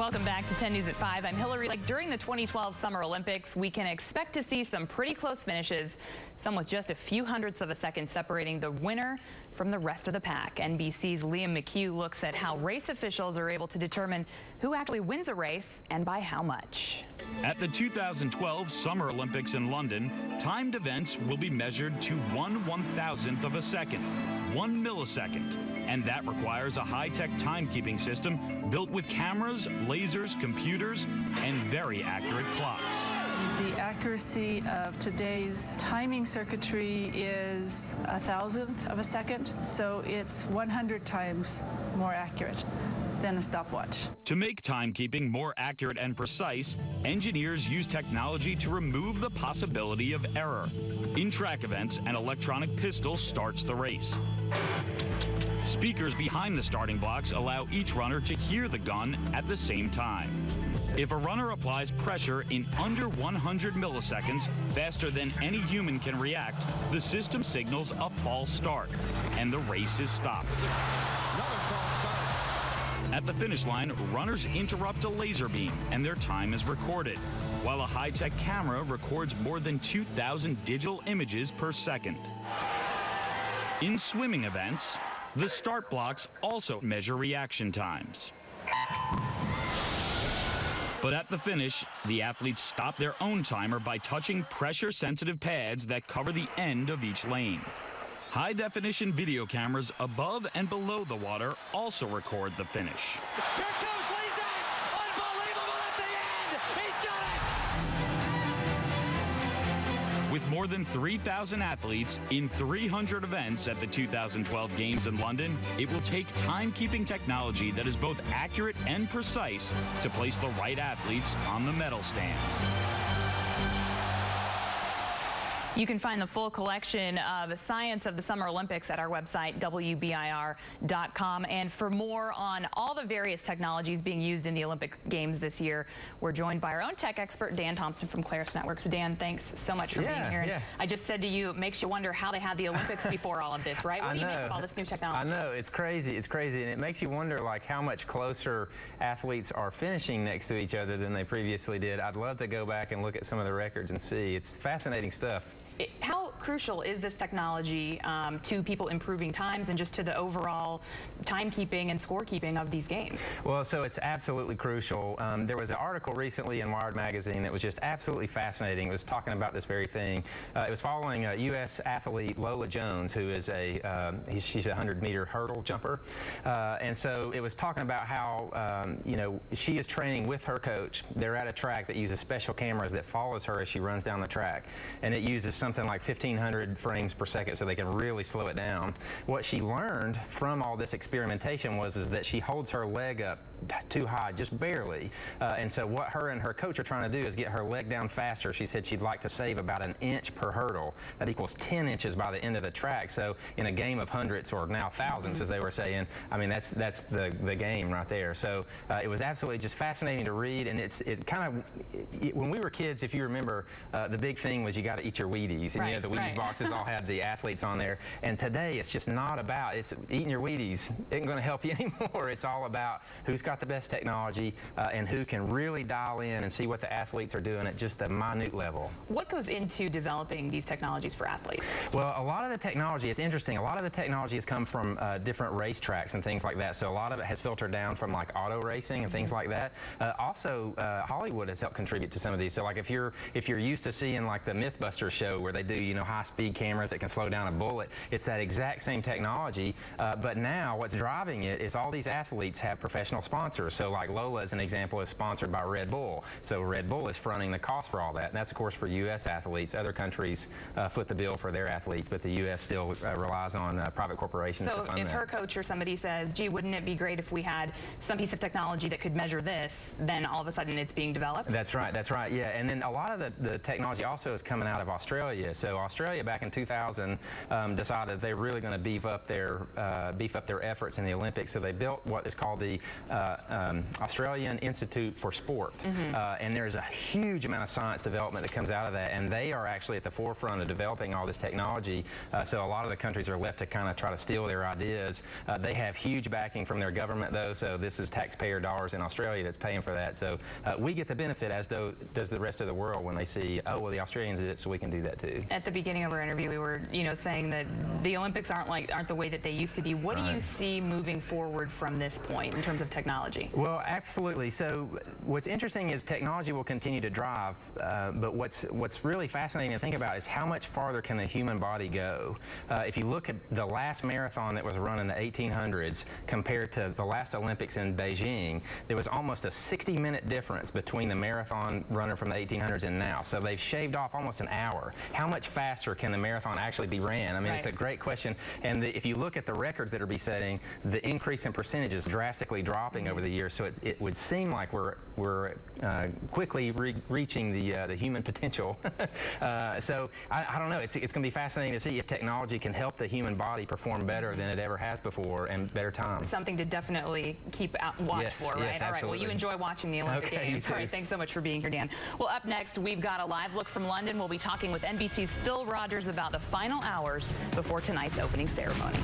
Welcome back to 10 News at 5. I'm Hillary. Like during the 2012 Summer Olympics, we can expect to see some pretty close finishes, some with just a few hundredths of a second separating the winner from the rest of the pack. NBC's Liam McHugh looks at how race officials are able to determine who actually wins a race and by how much. At the 2012 Summer Olympics in London, timed events will be measured to 1/1000th of a second, 1 millisecond. And that requires a high-tech timekeeping system built with cameras, lasers, computers, and very accurate clocks. The accuracy of today's timing circuitry is 1/1000th of a second, so it's 100 times more accurate than a stopwatch. To make timekeeping more accurate and precise, engineers use technology to remove the possibility of error. In track events, an electronic pistol starts the race. Speakers behind the starting blocks allow each runner to hear the gun at the same time. If a runner applies pressure in under 100 milliseconds, faster than any human can react, the system signals a false start, and the race is stopped. Another false start. At the finish line, runners interrupt a laser beam, and their time is recorded, while a high-tech camera records more than 2,000 digital images per second. In swimming events, the start blocks also measure reaction times. But at the finish, the athletes stop their own timer by touching pressure-sensitive pads that cover the end of each lane. High-definition video cameras above and below the water also record the finish. Here comes Lisa! Unbelievable at the end! He's done it! With more than 3,000 athletes in 300 events at the 2012 Games in London, it will take timekeeping technology that is both accurate and precise to place the right athletes on the medal stands. You can find the full collection of science of the Summer Olympics at our website, WBIR.com. And for more on all the various technologies being used in the Olympic Games this year, we're joined by our own tech expert, Dan Thompson from Claris Networks. Dan, thanks so much for being here. And I just said to you, it makes you wonder how they had the Olympics before all of this, right? What do you make of all this new technology? I know, it's crazy, and it makes you wonder like how much closer athletes are finishing next to each other than they previously did. I'd love to go back and look at some of the records and see. It's fascinating stuff. How crucial is this technology to people improving times and just to the overall timekeeping and scorekeeping of these games? Well, so it's absolutely crucial. There was an article recently in Wired magazine that was just absolutely fascinating. It was talking about this very thing. It was following a U.S. athlete, Lola Jones, who is she's a 100-meter hurdle jumper. And so it was talking about how, she is training with her coach. They're at a track that uses special cameras that follows her as she runs down the track. And it uses something like 1,500 frames per second so they can really slow it down. What she learned from all this experimentation is that she holds her leg up too high, just barely. And so what her and her coach are trying to do is get her leg down faster. She said she'd like to save about an inch per hurdle. That equals 10 inches by the end of the track. So in a game of hundreds, or now thousands, as they were saying, I mean, that's the game right there. So it was absolutely just fascinating to read. And when we were kids, if you remember, the big thing was you got to eat your Wheaties. And the Wheaties boxes all had the athletes on there. And today, it's just not about eating your Wheaties. It ain't going to help you anymore. It's all about who's got the best technology and who can really dial in and see what the athletes are doing at just a minute level. What goes into developing these technologies for athletes? Well, a lot of the technology, it's interesting, a lot of the technology has come from different racetracks and things like that. So a lot of it has filtered down from like auto racing and things like that. Also, Hollywood has helped contribute to some of these. So like if you're used to seeing like the Mythbusters show where they do, high-speed cameras that can slow down a bullet. It's that exact same technology, but now what's driving it is all these athletes have professional sponsors. So like Lola, as an example, is sponsored by Red Bull. So Red Bull is fronting the cost for all that. And that's, of course, for U.S. athletes. Other countries foot the bill for their athletes, but the U.S. still relies on private corporations to fund that. So if her coach or somebody says, gee, wouldn't it be great if we had some piece of technology that could measure this, then all of a sudden it's being developed? That's right, yeah. And then a lot of the technology also is coming out of Australia Australia. So Australia back in 2000 decided they're really going to beef up their efforts in the Olympics. So they built what is called the Australian Institute for Sport, and there's a huge amount of science development that comes out of that, and they are actually at the forefront of developing all this technology. So a lot of the countries are left to kind of try to steal their ideas. They have huge backing from their government, though, so this is taxpayer dollars in Australia that's paying for that. So we get the benefit, as does the rest of the world, when they see, oh, well, the Australians did it, so we can do that too. At the beginning of our interview, we were, saying that the Olympics aren't the way that they used to be. What do you see moving forward from this point in terms of technology? Well, absolutely. So what's interesting is technology will continue to drive, but what's really fascinating to think about is how much farther can the human body go. If you look at the last marathon that was run in the 1800s compared to the last Olympics in Beijing, there was almost a 60-minute difference between the marathon runner from the 1800s and now. So they've shaved off almost an hour. How much faster can the marathon actually be ran? I mean, It's a great question. And if you look at the records that are besetting, the increase in percentage is drastically dropping over the years. So it would seem like we're quickly reaching the human potential. So I don't know. It's going to be fascinating to see if technology can help the human body perform better than it ever has before and better times. Something to definitely keep watch for, right? Yes, all right. Well, you enjoy watching the Olympic Games. All right. Thanks so much for being here, Dan. Well, up next, we've got a live look from London. We'll be talking with NBC's Phil Rogers about the final hours before tonight's opening ceremony.